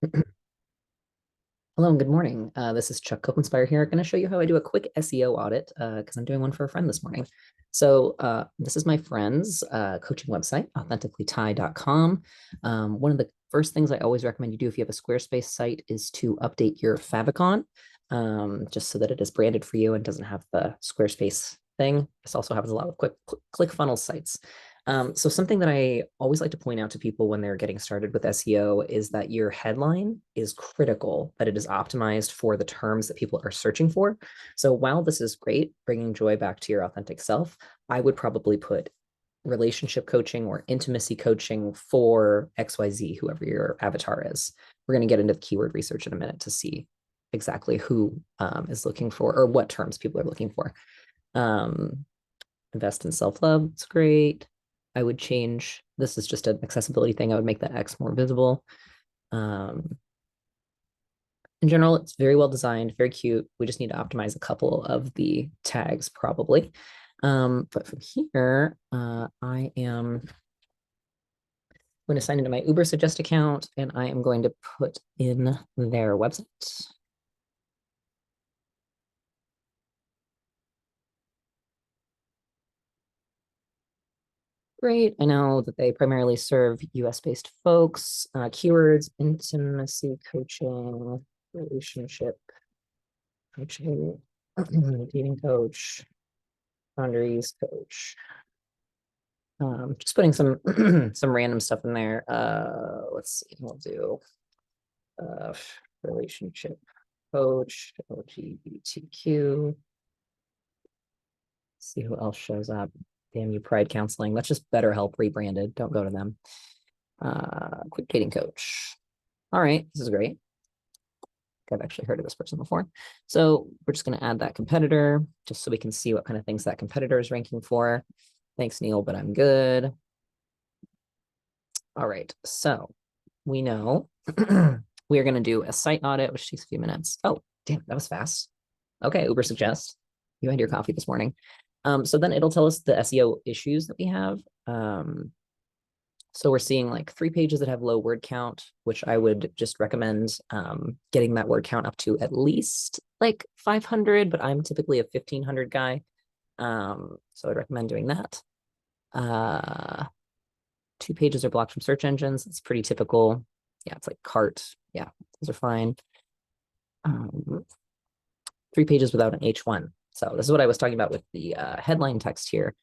Hello and good morning. This is Chuck Copenspire here. I'm going to show you how I do a quick SEO audit because I'm doing one for a friend this morning. This is my friend's coaching website, authenticallytie.com. One of the first things I always recommend you do if you have a Squarespace site is to update your favicon, just so that it is branded for you and doesn't have the Squarespace thing. This also happens a lot with quick click funnel sites. So something that I always like to point out to people when they're getting started with SEO is that your headline is critical, that it is optimized for the terms that people are searching for. So while this is great, bringing joy back to your authentic self, I would probably put relationship coaching or intimacy coaching for XYZ, whoever your avatar is. We're going to get into the keyword research in a minute to see exactly who is looking for or what terms people are looking for. Um, invest in self-love, it's great. I would change, this is just an accessibility thing. I would make that X more visible. In general, it's very well designed, very cute. We just need to optimize a couple of the tags probably. But from here, I am going to sign into my Uber Suggest account and I am going to put in their website. Great. I know that they primarily serve US-based folks. Keywords, intimacy coaching, relationship coaching, dating coach, boundaries coach. Just putting some some random stuff in there. Let's see. We'll do uh, relationship coach, LGBTQ. See who else shows up. Damn you, Pride Counseling. That's just BetterHelp rebranded. Don't go to them. Quick dating coach. All right, this is great. I've actually heard of this person before. So we're just going to add that competitor just so we can see what kind of things that competitor is ranking for. Thanks, Neil, but I'm good. All right, so we know we are going to do a site audit, which takes a few minutes. Oh, damn, that was fast. Okay, Uber Suggest. You had your coffee this morning. So then it'll tell us the SEO issues that we have. So we're seeing like 3 pages that have low word count, which I would just recommend getting that word count up to at least like 500, but I'm typically a 1500 guy. So I'd recommend doing that. 2 pages are blocked from search engines. It's pretty typical. Yeah, it's like cart. Yeah, those are fine. 3 pages without an H1. So this is what I was talking about with the headline text here.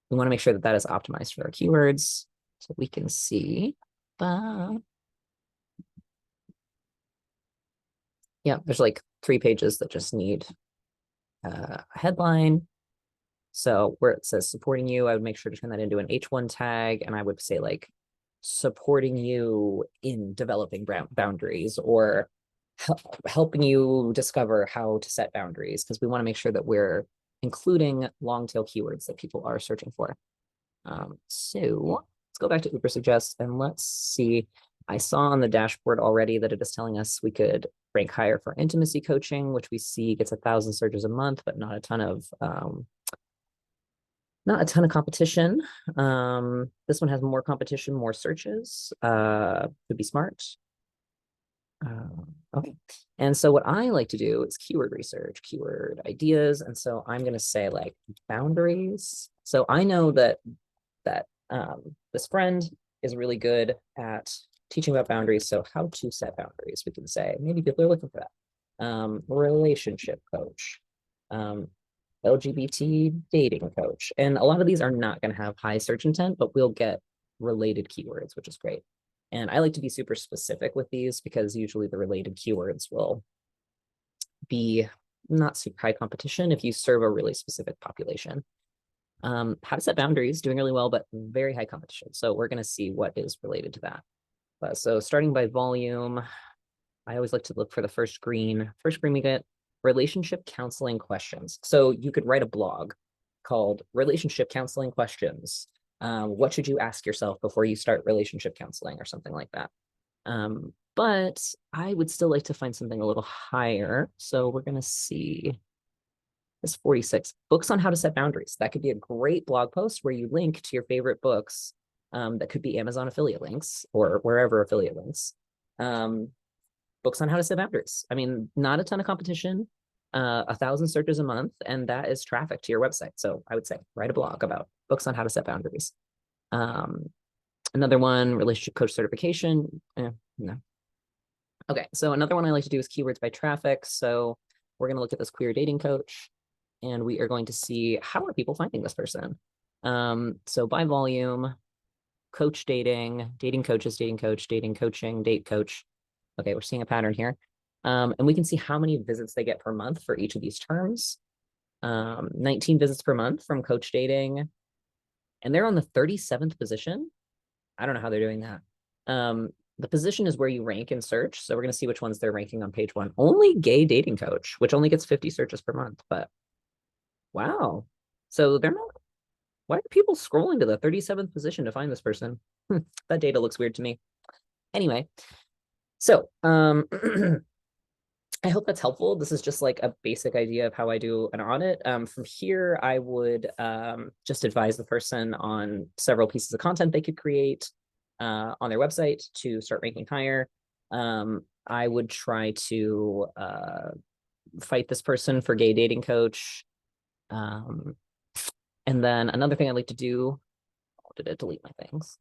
We want to make sure that that is optimized for our keywords so we can see. Yeah, there's like 3 pages that just need a headline. So where it says supporting you, I would make sure to turn that into an H1 tag. And I would say like supporting you in developing boundaries or helping you discover how to set boundaries, because we want to make sure that we're including long tail keywords that people are searching for. So let's go back to Uber Suggest and let's see. I saw on the dashboard already that it is telling us we could rank higher for intimacy coaching, which we see gets 1,000 searches a month, but not a ton of competition. This one has more competition, more searches. Could be smart. Okay. And so what I like to do is keyword research, keyword ideas. And so I'm going to say like boundaries. So I know that this friend is really good at teaching about boundaries. So how to set boundaries, we can say. Maybe people are looking for that. Relationship coach, LGBT dating coach. And a lot of these are not going to have high search intent, but we'll get related keywords, which is great. And I like to be super specific with these because usually the related keywords will be not super high competition if you serve a really specific population. How to set boundaries, doing really well, but very high competition. So we're going to see what is related to that. So starting by volume, I always like to look for the first screen. First screen we get relationship counseling questions. So you could write a blog called Relationship Counseling Questions. What should you ask yourself before you start relationship counseling or something like that? But I would still like to find something a little higher. So we're going to see this 46 books on how to set boundaries. That could be a great blog post where you link to your favorite books. That could be Amazon affiliate links or wherever affiliate links. books on how to set boundaries. I mean, not a ton of competition, 1,000 searches a month, and that is traffic to your website. So I would say write a blog about books on how to set boundaries. Um, Another one, relationship coach certification. No. Okay, so another one I like to do is keywords by traffic. So we're going to look at this queer dating coach, and we are going to see how are people finding this person. So by volume, coach dating, dating coaches, dating coach, dating coaching, date coach. Okay, we're seeing a pattern here. And we can see how many visits they get per month for each of these terms. 19 visits per month from coach dating. And they're on the 37th position. I don't know how they're doing that. The position is where you rank in search. So we're going to see which ones they're ranking on page 1. Only gay dating coach, which only gets 50 searches per month. But wow. So they're not, why are people scrolling to the 37th position to find this person? That data looks weird to me. Anyway, so I hope that's helpful. This is just like a basic idea of how I do an audit. From here, I would just advise the person on several pieces of content they could create on their website to start ranking higher. I would try to fight this person for gay dating coach. And then another thing I like to do, did it delete my things?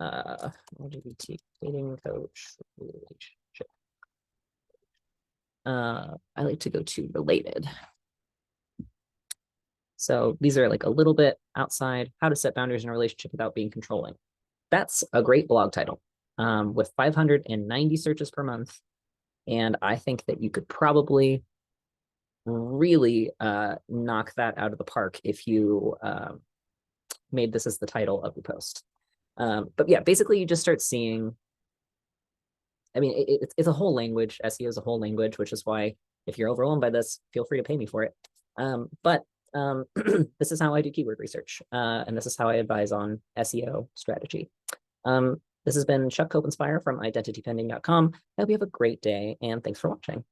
LGBT dating coach relationship. I like to go to related. So these are like a little bit outside how to set boundaries in a relationship without being controlling. That's a great blog title with 590 searches per month. And I think that you could probably really knock that out of the park if you made this as the title of your post. But yeah, basically you just start seeing, I mean, it's a whole language. SEO is a whole language, which is why if you're overwhelmed by this, feel free to pay me for it. But this is how I do keyword research. And this is how I advise on SEO strategy. This has been Chuck Copenspire from identitypending.com. I hope you have a great day, and thanks for watching.